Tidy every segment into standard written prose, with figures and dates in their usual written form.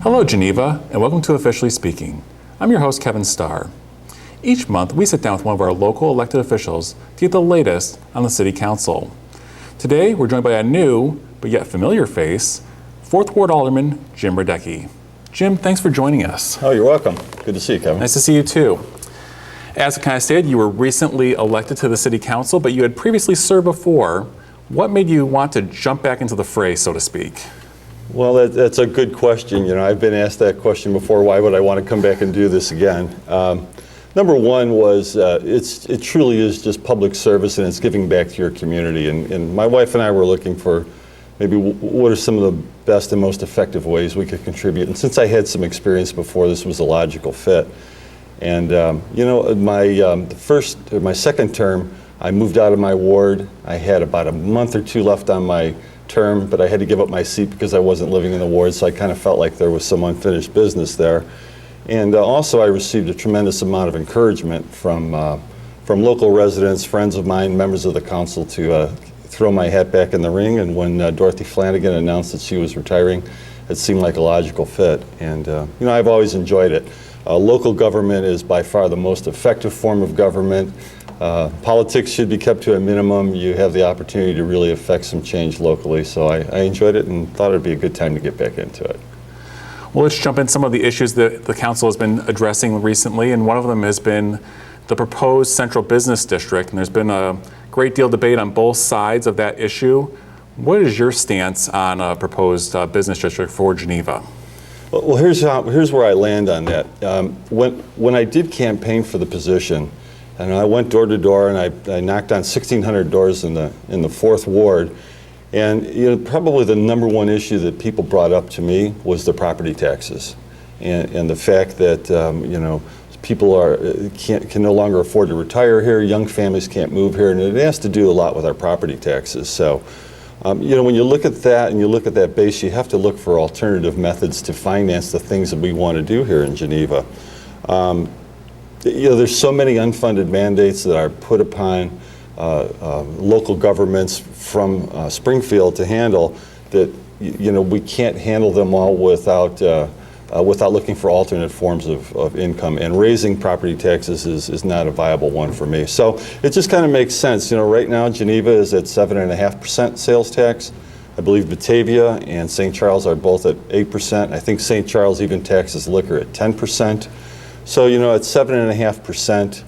Hello, Geneva, and welcome to Officially Speaking. I'm your host, Kevin Starr. Each month, we sit down with one of our local elected officials to get the latest on the City Council. Today, we're joined by a new, but yet familiar face, 4th Ward Alderman Jim Radecki. Jim, thanks for joining us. Oh, you're welcome. Good to see you, Kevin. Nice to see you, too. As I kind of stated, you were recently elected to the City Council, but you had previously served before. What made you want to jump back into the fray, so to speak? Well, that's a good question. You know, I've been asked that question before. Why would I want to come back and do this again? Number one was it truly is just public service, and it's giving back to your community. And my wife and I were looking for maybe what are some of the best and most effective ways we could contribute. And since I had some experience before, this was a logical fit. And you know, my second term, I moved out of my ward. I had about a month or two left on my term, but I had to give up my seat because I wasn't living in the ward, so I kind of felt like there was some unfinished business there. And also I received a tremendous amount of encouragement from local residents, friends of mine, members of the council to throw my hat back in the ring. And when Dorothy Flanagan announced that she was retiring, it seemed like a logical fit. And you know, I've always enjoyed it. Local government is by far the most effective form of government. Politics should be kept to a minimum. You have the opportunity to really affect some change locally. So I enjoyed it and thought it'd be a good time to get back into it. Well, let's jump in some of the issues that the council has been addressing recently, and one of them has been the proposed central business district, and there's been a great deal of debate on both sides of that issue. What is your stance on a proposed business district for Geneva? Well, here's where I land on that. When I did campaign for the position, and I went door to door, and I knocked on 1,600 doors in the 4th Ward. And you know, probably the number one issue that people brought up to me was the property taxes, and the fact that you know, people can no longer afford to retire here. Young families can't move here, and it has to do a lot with our property taxes. So, you know, when you look at that and you look at that base, you have to look for alternative methods to finance the things that we want to do here in Geneva. You know, there's so many unfunded mandates that are put upon local governments from Springfield to handle that, you know, we can't handle them all without looking for alternate forms of income, and raising property taxes is not a viable one for me. So it just kind of makes sense. You know, right now Geneva is at 7.5% sales tax. I believe Batavia and St. Charles are both at 8%. I think St. Charles even taxes liquor at 10%. So, you know, at 7.5%,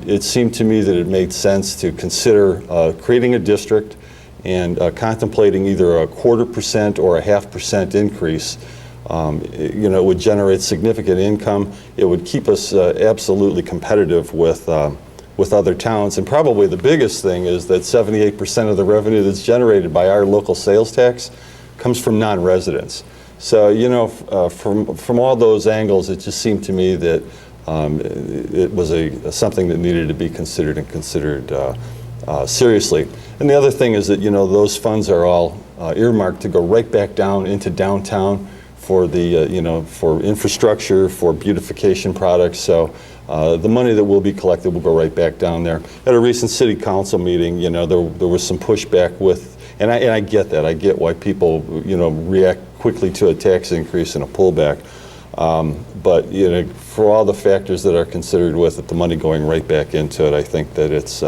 it seemed to me that it made sense to consider creating a district and contemplating either a 0.25% or a 0.5% increase. You know, it would generate significant income. It would keep us absolutely competitive with other towns. And probably the biggest thing is that 78% of the revenue that's generated by our local sales tax comes from non-residents. So, you know, from all those angles, it just seemed to me that it was something that needed to be considered and considered seriously. And the other thing is that, you know, those funds are all earmarked to go right back down into downtown for the, you know, for infrastructure, for beautification products. So the money that will be collected will go right back down there. At a recent city council meeting, you know, there was some pushback with, and I get that. I get why people, you know, react quickly to a tax increase and a pullback. But you know, for all the factors that are considered with it, the money going right back into it, I think that it's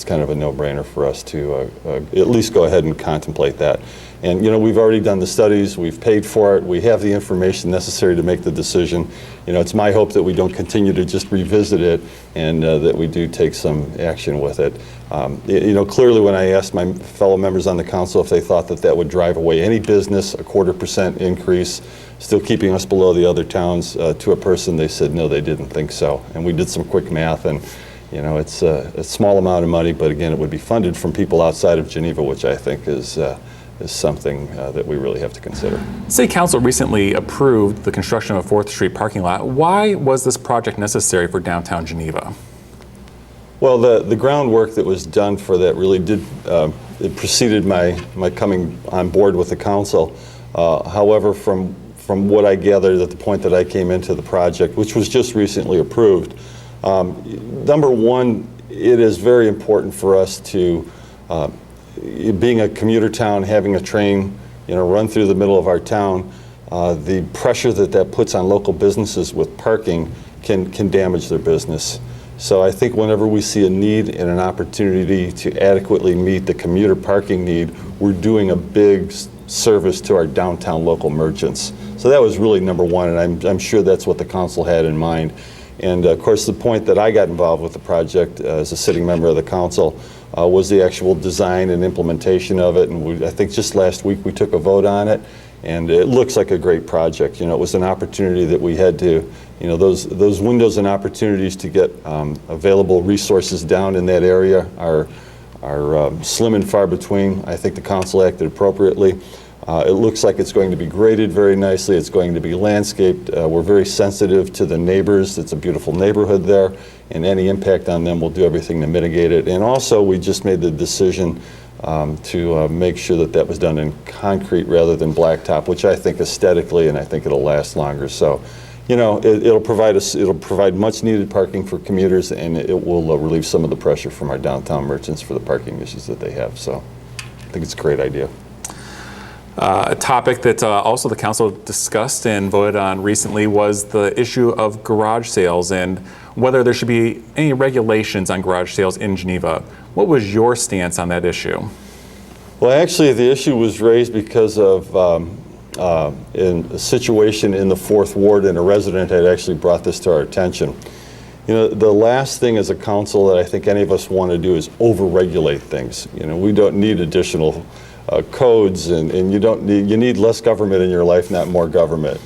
kind of a no-brainer for us to at least go ahead and contemplate that. And you know, we've already done the studies, we've paid for it, we have the information necessary to make the decision. You know, it's my hope that we don't continue to just revisit it, and that we do take some action with it. You know, clearly when I asked my fellow members on the council if they thought that that would drive away any business, a 0.25% increase, still keeping us below the other towns, to a person, they said no, they didn't think so. And we did some quick math, and you know, it's a small amount of money, but again, it would be funded from people outside of Geneva, which I think is something that we really have to consider. City Council recently approved the construction of a 4th Street parking lot. Why was this project necessary for downtown Geneva? Well, the groundwork that was done for that really did, it preceded my coming on board with the council. However, from what I gathered at the point that I came into the project, which was just recently approved, number one, it is very important for us to, being a commuter town, having a train, you know, run through the middle of our town, the pressure that puts on local businesses with parking can damage their business. So I think whenever we see a need and an opportunity to adequately meet the commuter parking need, we're doing a big service to our downtown local merchants. So that was really number one, and I'm sure that's what the council had in mind. And of course, the point that I got involved with the project as a sitting member of the council was the actual design and implementation of it. And I think just last week we took a vote on it, and it looks like a great project. You know, it was an opportunity that we had to, you know, those windows and opportunities to get available resources down in that area are slim and far between. I think the council acted appropriately. It looks like it's going to be graded very nicely. It's going to be landscaped. We're very sensitive to the neighbors. It's a beautiful neighborhood there, and any impact on them, we'll do everything to mitigate it. And also, we just made the decision to make sure that was done in concrete rather than blacktop, which I think aesthetically, and I think it'll last longer. So, you know, it'll provide much needed parking for commuters, and it will relieve some of the pressure from our downtown merchants for the parking issues that they have. So I think it's a great idea. A topic that also the council discussed and voted on recently was the issue of garage sales and whether there should be any regulations on garage sales in Geneva. What was your stance on that issue? Well, actually, the issue was raised because of in a situation in the 4th Ward, and a resident had actually brought this to our attention. You know, the last thing as a council that I think any of us want to do is over-regulate things. You know, we don't need additional codes, and you need less government in your life, not more government.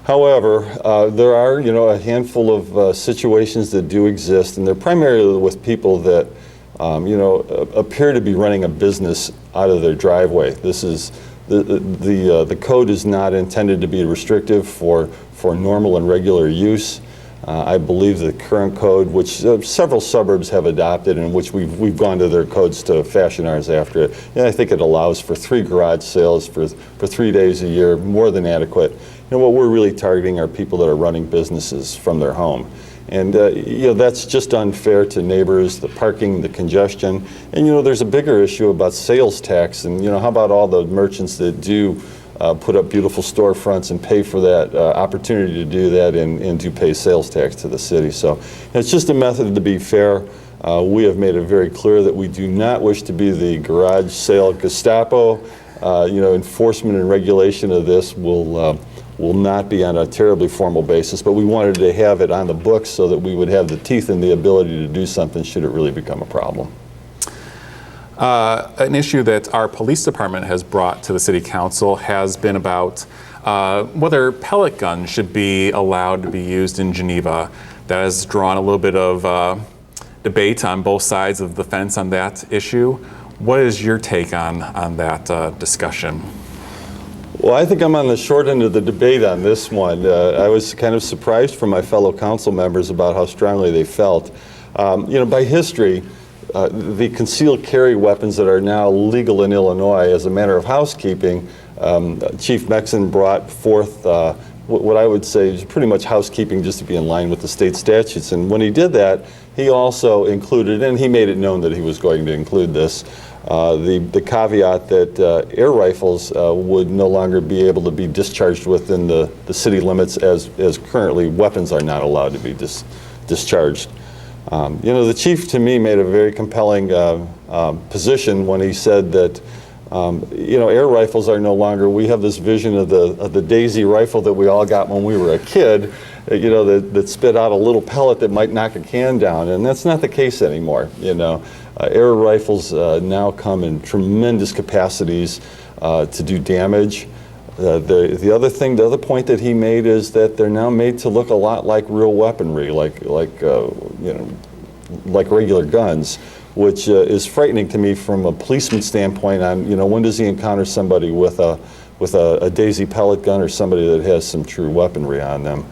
However, there are, you know, a handful of situations that do exist, and they're primarily with people that, you know, appear to be running a business out of their driveway. This is the code is not intended to be restrictive for normal and regular use. I believe the current code, which several suburbs have adopted, and which we've gone to their codes to fashion ours after it. And I think it allows for 3 garage sales for 3 days a year, more than adequate. You know, what we're really targeting are people that are running businesses from their home. And you know, that's just unfair to neighbors, the parking, the congestion. And you know, there's a bigger issue about sales tax, and you know, how about all the merchants that do put up beautiful storefronts and pay for that opportunity to do that, and do pay sales tax to the city. So it's just a method to be fair. We have made it very clear that we do not wish to be the garage sale Gestapo. You know, enforcement and regulation of this will not be on a terribly formal basis, but we wanted to have it on the books so that we would have the teeth and the ability to do something should it really become a problem. An issue that our police department has brought to the city council has been about whether pellet guns should be allowed to be used in Geneva. That has drawn a little bit of debate on both sides of the fence on that issue. What is your take on that discussion? Well, I think I'm on the short end of the debate on this one. I was kind of surprised from my fellow council members about how strongly they felt. You know, by history, the concealed carry weapons that are now legal in Illinois, as a matter of housekeeping, Chief Mexon brought forth what I would say is pretty much housekeeping just to be in line with the state statutes. And when he did that, he also included, and he made it known that he was going to include this, the caveat that air rifles would no longer be able to be discharged within the city limits, as currently weapons are not allowed to be discharged. You know, the chief to me made a very compelling position when he said that you know, air rifles are no longer, we have this vision of the Daisy rifle that we all got when we were a kid, you know, that spit out a little pellet that might knock a can down, and that's not the case anymore. You know, air rifles now come in tremendous capacities to do damage. The other point that he made is that they're now made to look a lot like real weaponry, like you know, like regular guns, which is frightening to me from a policeman standpoint. On, you know, when does he encounter somebody with a Daisy pellet gun or somebody that has some true weaponry on them?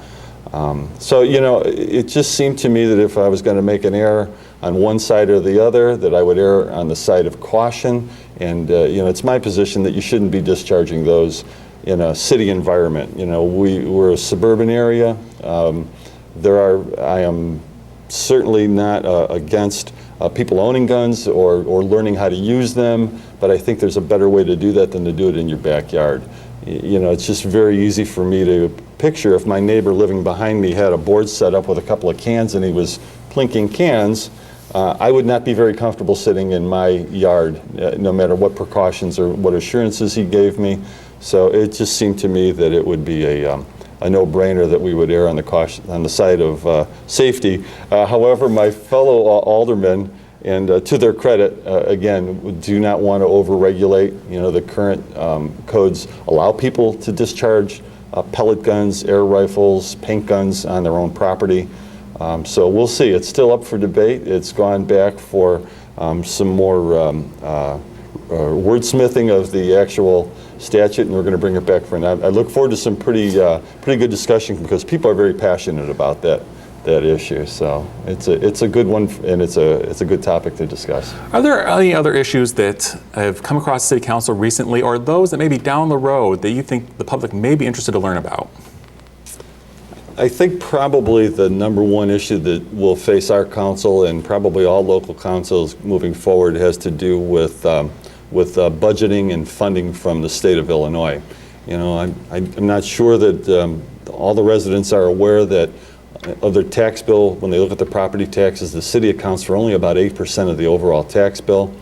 So you know, it just seemed to me that if I was going to make an error on one side or the other, that I would err on the side of caution. And you know, it's my position that you shouldn't be discharging those in a city environment. You know, we're a suburban area. I am certainly not against people owning guns or learning how to use them, but I think there's a better way to do that than to do it in your backyard. it's just very easy for me to picture if my neighbor living behind me had a board set up with a couple of cans and he was plinking cans, I would not be very comfortable sitting in my yard, no matter what precautions or what assurances he gave me. So it just seemed to me that it would be a no-brainer that we would err on the side of safety. However, my fellow aldermen, and to their credit, again, do not want to over-regulate. The current codes allow people to discharge pellet guns, air rifles, paint guns on their own property. So we'll see. It's still up for debate. It's gone back for some more wordsmithing of the actual statute, and we're going to bring it back for now. I look forward to some pretty good discussion because people are very passionate about that issue. So it's a good one, and it's a good topic to discuss. Are there any other issues that have come across City Council recently, or those that may be down the road that you think the public may be interested to learn about? I think probably the number one issue that will face our council and probably all local councils moving forward has to do with budgeting and funding from the state of Illinois. I'm not sure that all the residents are aware that of their tax bill, when they look at the property taxes, the city accounts for only about 8% of the overall tax bill.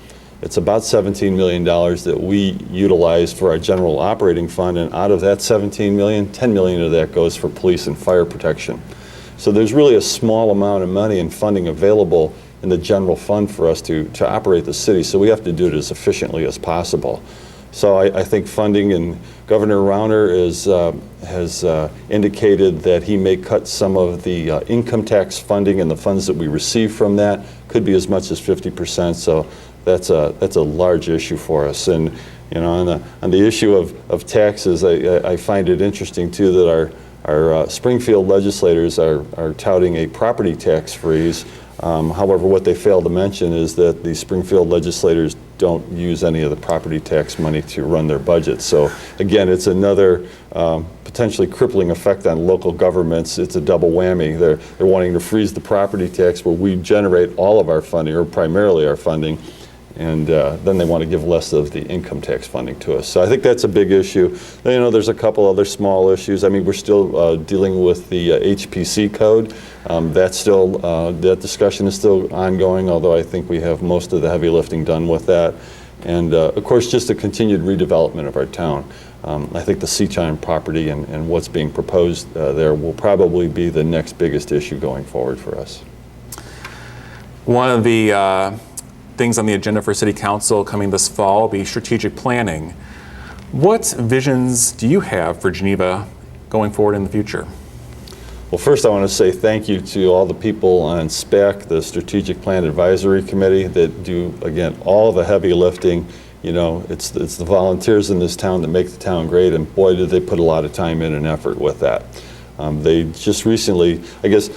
It's about $17 million that we utilize for our general operating fund, and out of that $17 million, $10 million of that goes for police and fire protection. So there's really a small amount of money and funding available in the general fund for us to operate the city, so we have to do it as efficiently as possible. So I think funding, and Governor Rauner has indicated that he may cut some of the income tax funding and the funds that we receive from that, could be as much as 50%. So that's a large issue for us. And on the issue of taxes, I find it interesting too that our Springfield legislators are touting a property tax freeze. However, what they fail to mention is that the Springfield legislators don't use any of the property tax money to run their budget. So again, it's another potentially crippling effect on local governments. It's a double whammy. They're wanting to freeze the property tax where we generate all of our funding, or primarily our funding, and then they want to give less of the income tax funding to us. So I think that's a big issue. There's a couple other small issues. I mean, we're still dealing with the HPC code. That discussion is still ongoing, although I think we have most of the heavy lifting done with that. And of course, just the continued redevelopment of our town. I think the Seachine property and what's being proposed there will probably be the next biggest issue going forward for us. One of the things on the agenda for City Council coming this fall will be strategic planning. What visions do you have for Geneva going forward in the future? Well, first I want to say thank you to all the people on SPAC, the Strategic Plan Advisory Committee, that do, again, all the heavy lifting. It's the volunteers in this town that make the town great, and boy, did they put a lot of time in and effort with that. They just recently, I guess,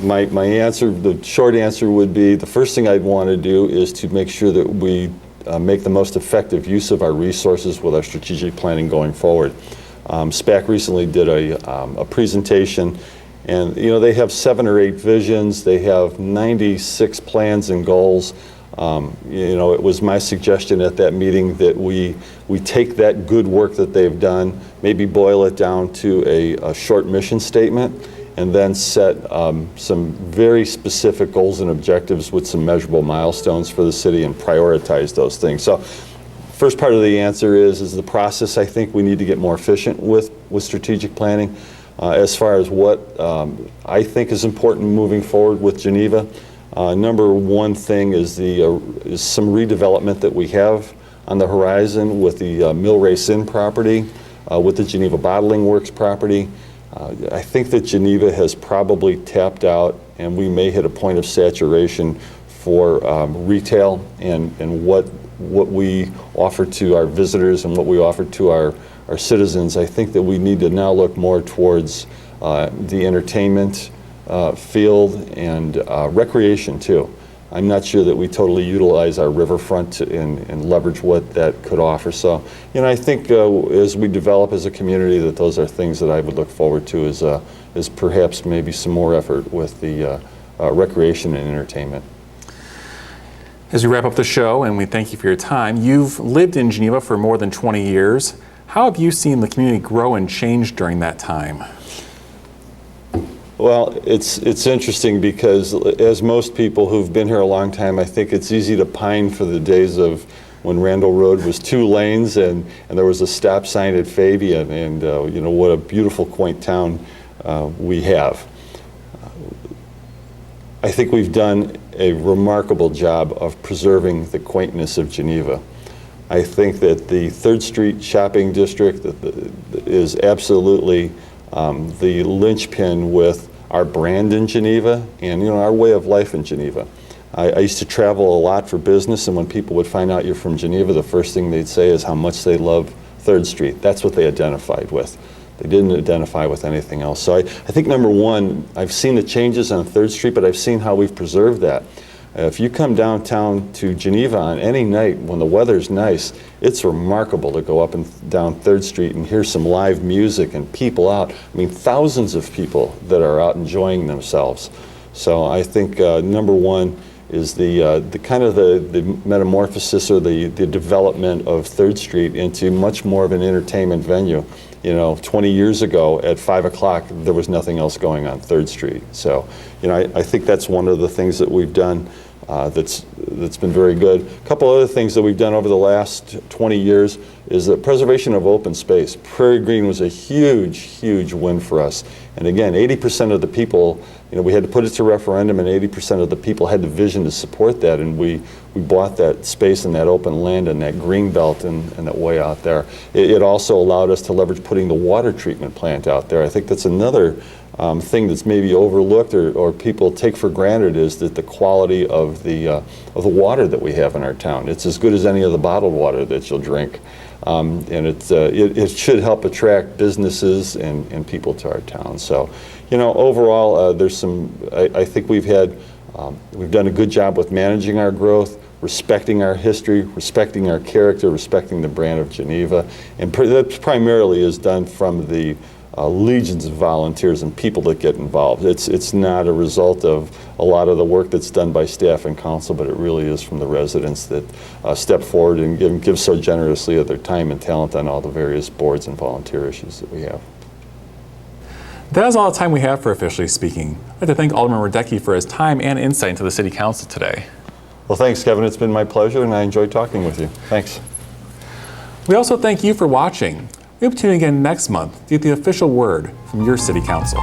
my answer, the short answer would be the first thing I'd want to do is to make sure that we make the most effective use of our resources with our strategic planning going forward. SPAC recently did a presentation, and they have 7 or 8 visions. They have 96 plans and goals. It was my suggestion at that meeting that we take that good work that they've done, maybe boil it down to a short mission statement, and then set some very specific goals and objectives with some measurable milestones for the city and prioritize those things. So first part of the answer is the process. I think we need to get more efficient with strategic planning. As far as what I think is important moving forward with Geneva, number one thing is some redevelopment that we have on the horizon with the Mill Race Inn property, with the Geneva Bottling Works property. I think that Geneva has probably tapped out, and we may hit a point of saturation for retail and what we offer to our visitors and what we offer to our citizens. I think that we need to now look more towards the entertainment field and recreation too. I'm not sure that we totally utilize our riverfront and leverage what that could offer. So, I think as we develop as a community, that those are things that I would look forward to as perhaps maybe some more effort with the recreation and entertainment. As we wrap up the show, and we thank you for your time, you've lived in Geneva for more than 20 years. How have you seen the community grow and change during that time? Well, it's interesting because as most people who've been here a long time, I think it's easy to pine for the days of when Randall Road was 2 lanes and there was a stop sign at Fabian, and you know, what a beautiful, quaint town we have. I think we've done a remarkable job of preserving the quaintness of Geneva. I think that the 3rd Street shopping district is absolutely the linchpin with our brand in Geneva and, you know, our way of life in Geneva. I used to travel a lot for business, and when people would find out you're from Geneva, the first thing they'd say is how much they love 3rd Street. That's what they identified with. They didn't identify with anything else. So I think number one, I've seen the changes on 3rd Street, but I've seen how we've preserved that. If you come downtown to Geneva on any night when the weather's nice, it's remarkable to go up and down 3rd Street and hear some live music and people out. I mean, thousands of people that are out enjoying themselves. So I think number one is the kind of the metamorphosis or the development of 3rd Street into much more of an entertainment venue. You know, 20 years ago at 5 o'clock, there was nothing else going on 3rd Street. So, you know, I think that's one of the things that we've done that's been very good. A couple other things that we've done over the last 20 years is the preservation of open space. Prairie Green was a huge, huge win for us. And again, 80% of the people, you know, we had to put it to referendum, and 80% of the people had the vision to support that, and we bought that space and that open land and that green belt and that way out there. It also allowed us to leverage putting the water treatment plant out there. I think that's another thing that's maybe overlooked or people take for granted, is that the quality of the water that we have in our town. It's as good as any of the bottled water that you'll drink. And it should help attract businesses and people to our town. So, you know, overall, there's some, I think we've done a good job with managing our growth, respecting our history, respecting our character, respecting the brand of Geneva. And that primarily is done from the legions of volunteers and people that get involved. It's not a result of a lot of the work that's done by staff and council, but it really is from the residents that step forward and give so generously of their time and talent on all the various boards and volunteer issues that we have. That is all the time we have for Officially Speaking. I'd like to thank Alderman Radecki for his time and insight into the City Council today. Well, thanks, Kevin. It's been my pleasure, and I enjoyed talking with you. Thanks. We also thank you for watching. We hope to tune in again next month to get the official word from your City Council.